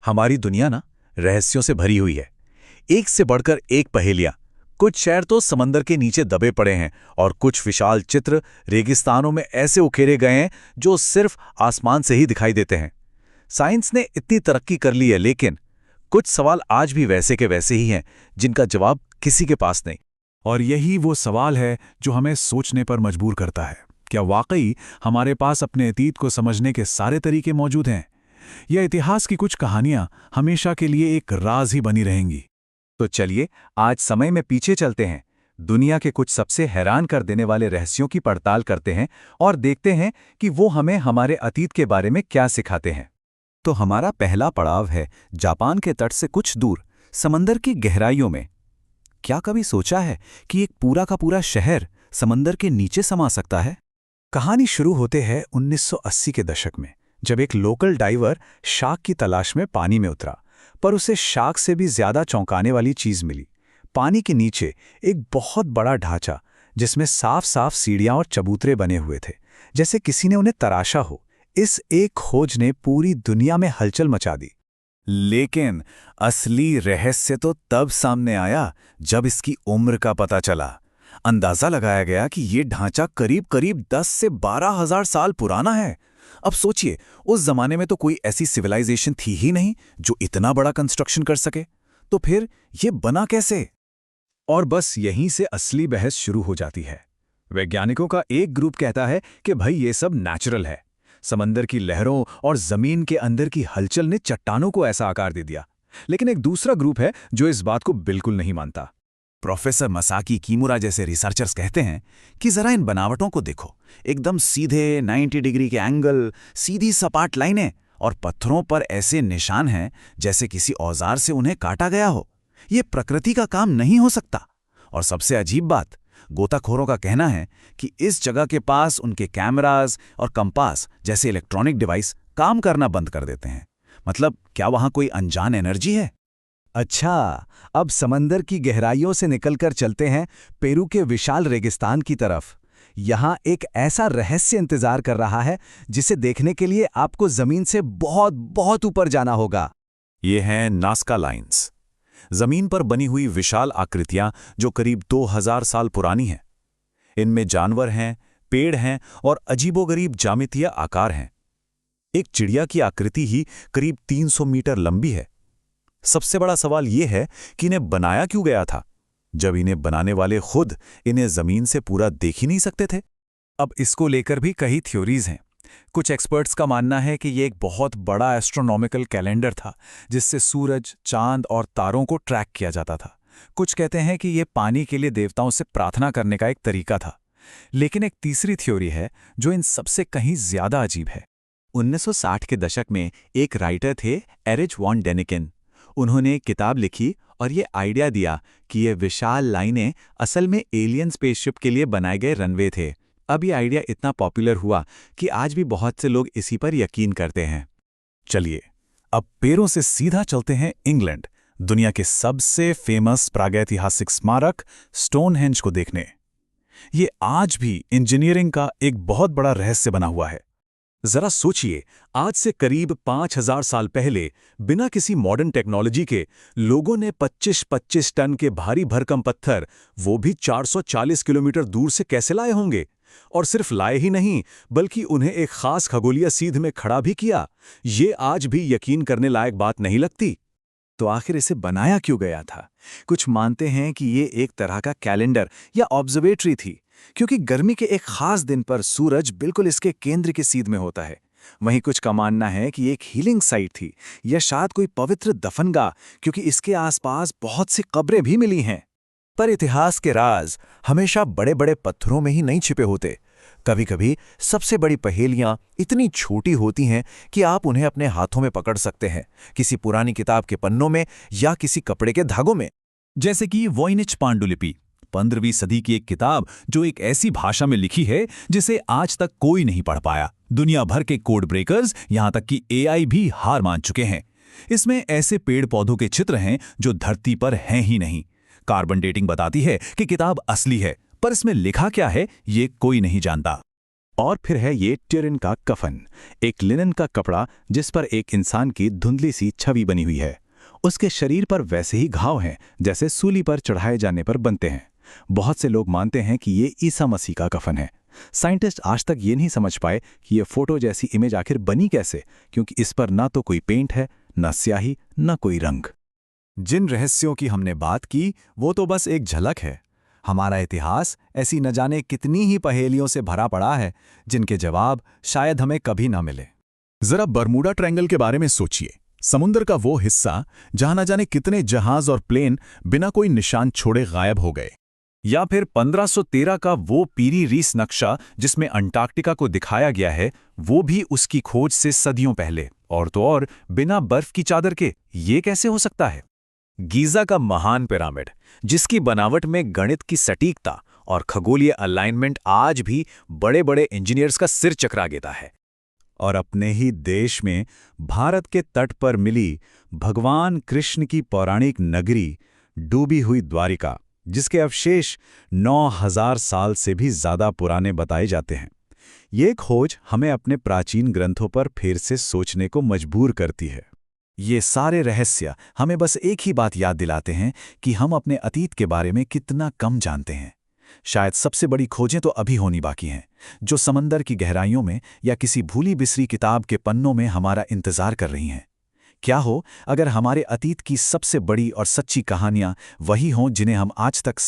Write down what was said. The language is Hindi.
हमारी दुनिया ना रहस्यों से भरी हुई है। एक से बढ़कर एक पहेलियां। कुछ शहर तो समंदर के नीचे दबे पड़े हैं और कुछ विशाल चित्र रेगिस्तानों में ऐसे उकेरे गए हैं जो सिर्फ आसमान से ही दिखाई देते हैं। साइंस ने इतनी तरक्की कर ली है, लेकिन कुछ सवाल आज भी वैसे के वैसे ही हैं जिनका जवाब किसी के पास नहीं। और यही वो सवाल है जो हमें सोचने पर मजबूर करता है। क्या वाकई हमारे पास अपने अतीत को समझने के सारे तरीके मौजूद हैं, या इतिहास की कुछ कहानियां हमेशा के लिए एक राज ही बनी रहेंगी? तो चलिए आज समय में पीछे चलते हैं, दुनिया के कुछ सबसे हैरान कर देने वाले रहस्यों की पड़ताल करते हैं और देखते हैं कि वो हमें हमारे अतीत के बारे में क्या सिखाते हैं। तो हमारा पहला पड़ाव है जापान के तट से कुछ दूर समंदर की गहराइयों में। क्या कभी सोचा है कि एक पूरा का पूरा शहर समंदर के नीचे समा सकता है? कहानी शुरू होते है 1980 के दशक में, जब एक लोकल डाइवर शार्क की तलाश में पानी में उतरा। पर उसे शार्क से भी ज्यादा चौंकाने वाली चीज मिली। पानी के नीचे एक बहुत बड़ा ढांचा, जिसमें साफ साफ सीढ़ियां और चबूतरे बने हुए थे, जैसे किसी ने उन्हें तराशा हो। इस एक खोज ने पूरी दुनिया में हलचल मचा दी। लेकिन असली रहस्य तो तब सामने आया जब इसकी उम्र का पता चला। अंदाजा लगाया गया कि ये ढांचा करीब करीब 10 से 12,000 साल पुराना है। अब सोचिए, उस जमाने में तो कोई ऐसी सिविलाइजेशन थी ही नहीं जो इतना बड़ा कंस्ट्रक्शन कर सके। तो फिर ये बना कैसे? और बस यहीं से असली बहस शुरू हो जाती है। वैज्ञानिकों का एक ग्रुप कहता है कि भाई ये सब नेचुरल है, समंदर की लहरों और जमीन के अंदर की हलचल ने चट्टानों को ऐसा आकार दे दिया। लेकिन एक दूसरा ग्रुप है जो इस बात को बिल्कुल नहीं मानता। प्रोफेसर मसाकी कीमुरा जैसे रिसर्चर्स कहते हैं कि जरा इन बनावटों को देखो, एकदम सीधे 90 डिग्री के एंगल, सीधी सपाट लाइनें और पत्थरों पर ऐसे निशान हैं जैसे किसी औजार से उन्हें काटा गया हो। ये प्रकृति का काम नहीं हो सकता। और सबसे अजीब बात, गोताखोरों का कहना है कि इस जगह के पास उनके कैमरास और कंपास जैसे इलेक्ट्रॉनिक डिवाइस काम करना बंद कर देते हैं। मतलब क्या वहां कोई अनजान एनर्जी है? अच्छा, अब समंदर की गहराइयों से निकलकर चलते हैं पेरू के विशाल रेगिस्तान की तरफ। यहाँ एक ऐसा रहस्य इंतजार कर रहा है जिसे देखने के लिए आपको जमीन से बहुत बहुत ऊपर जाना होगा। ये हैं नास्का लाइन्स, जमीन पर बनी हुई विशाल आकृतियां जो करीब 2000 साल पुरानी हैं। इनमें जानवर हैं, पेड़ हैं और अजीबोगरीब ज्यामितीय आकार हैं। एक चिड़िया की आकृति ही करीब 300 मीटर लंबी है। सबसे बड़ा सवाल यह है कि इन्हें बनाया क्यों गया था, जब इन्हें बनाने वाले खुद इन्हें जमीन से पूरा देख ही नहीं सकते थे। अब इसको लेकर भी कई थ्योरीज हैं। कुछ एक्सपर्ट्स का मानना है कि ये एक बहुत बड़ा एस्ट्रोनॉमिकल कैलेंडर था जिससे सूरज, चांद और तारों को ट्रैक किया जाता था। कुछ कहते हैं कि ये पानी के लिए देवताओं से प्रार्थना करने का एक तरीका था। लेकिन एक तीसरी थ्योरी है जो इन सबसे कहीं ज्यादा अजीब है। 1960 के दशक में एक राइटर थे, एरिच वॉन डेनिकेन। उन्होंने एक किताब लिखी और ये आइडिया दिया कि ये विशाल लाइनें असल में एलियन स्पेसशिप के लिए बनाए गए रनवे थे। अब ये आइडिया इतना पॉपुलर हुआ कि आज भी बहुत से लोग इसी पर यकीन करते हैं। चलिए अब पेरों से सीधा चलते हैं इंग्लैंड, दुनिया के सबसे फेमस प्रागैतिहासिक स्मारक स्टोनहेंज को देखने। ये आज भी इंजीनियरिंग का एक बहुत बड़ा रहस्य बना हुआ है। जरा सोचिए, आज से करीब 5000 साल पहले बिना किसी मॉडर्न टेक्नोलॉजी के लोगों ने 25-25 टन के भारी भरकम पत्थर, वो भी 440 किलोमीटर दूर से कैसे लाए होंगे? और सिर्फ लाए ही नहीं, बल्कि उन्हें एक खास खगोलीय सीध में खड़ा भी किया। ये आज भी यकीन करने लायक बात नहीं लगती। तो आखिर इसे बनाया क्यों गया था? कुछ मानते हैं कि ये एक तरह का कैलेंडर या ऑब्जर्वेटरी थी, क्योंकि गर्मी के एक खास दिन पर सूरज बिल्कुल इसके केंद्र के सीध में होता है। वहीं कुछ का मानना है कि ये एक हीलिंग साइट थी या शायद कोई पवित्र दफनगाह, क्योंकि इसके आसपास बहुत सी कब्रें भी मिली हैं। पर इतिहास के राज हमेशा बड़े बड़े पत्थरों में ही नहीं छिपे होते। कभी कभी सबसे बड़ी पहेलियां इतनी छोटी होती हैं कि आप उन्हें अपने हाथों में पकड़ सकते हैं, किसी पुरानी किताब के पन्नों में या किसी कपड़े के धागों में। जैसे कि वॉइनिच पांडुलिपि, 15वीं सदी की एक किताब जो एक ऐसी भाषा में लिखी है जिसे आज तक कोई नहीं पढ़ पाया। दुनिया भर के कोड ब्रेकर्स, यहां तक कि एआई भी हार मान चुके हैं। इसमें ऐसे पेड़ पौधों के चित्र हैं जो धरती पर हैं ही नहीं। कार्बन डेटिंग बताती है कि किताब असली है, पर इसमें लिखा क्या है ये कोई नहीं जानता। और फिर है ये ट्यूरिन का कफन, एक लिनन का कपड़ा जिस पर एक इंसान की धुंधली सी छवि बनी हुई है। उसके शरीर पर वैसे ही घाव हैं जैसे सूली पर चढ़ाए जाने पर बनते हैं। बहुत से लोग मानते हैं कि ये ईसा मसीह का कफन है। साइंटिस्ट आज तक ये नहीं समझ पाए कि ये फोटो जैसी इमेज आखिर बनी कैसे, क्योंकि इस पर ना तो कोई पेंट है, ना स्याही, ना कोई रंग। जिन रहस्यों की हमने बात की वो तो बस एक झलक है। हमारा इतिहास ऐसी न जाने कितनी ही पहेलियों से भरा पड़ा है जिनके जवाब शायद हमें कभी ना मिले। जरा बरमूडा ट्रायंगल के बारे में सोचिए। समुद्र का वो हिस्सा जहां न जाने कितने जहाज और प्लेन बिना कोई निशान छोड़े गायब हो गए। या फिर 1513 का वो पीरी रीस नक्शा जिसमें अंटार्कटिका को दिखाया गया है, वो भी उसकी खोज से सदियों पहले, और तो और बिना बर्फ की चादर के। ये कैसे हो सकता है? गीजा का महान पिरामिड, जिसकी बनावट में गणित की सटीकता और खगोलीय अलाइनमेंट आज भी बड़े बड़े इंजीनियर्स का सिर चकरा देता है। और अपने ही देश में भारत के तट पर मिली भगवान कृष्ण की पौराणिक नगरी डूबी हुई द्वारिका, जिसके अवशेष 9000 साल से भी ज्यादा पुराने बताए जाते हैं। ये खोज हमें अपने प्राचीन ग्रंथों पर फिर से सोचने को मजबूर करती है। ये सारे रहस्य हमें बस एक ही बात याद दिलाते हैं कि हम अपने अतीत के बारे में कितना कम जानते हैं। शायद सबसे बड़ी खोजें तो अभी होनी बाकी हैं, जो समंदर की गहराइयों में या किसी भूली बिसरी किताब के पन्नों में हमारा इंतजार कर रही हैं। क्या हो अगर हमारे अतीत की सबसे बड़ी और सच्ची कहानियां वही हों जिन्हें हम आज तक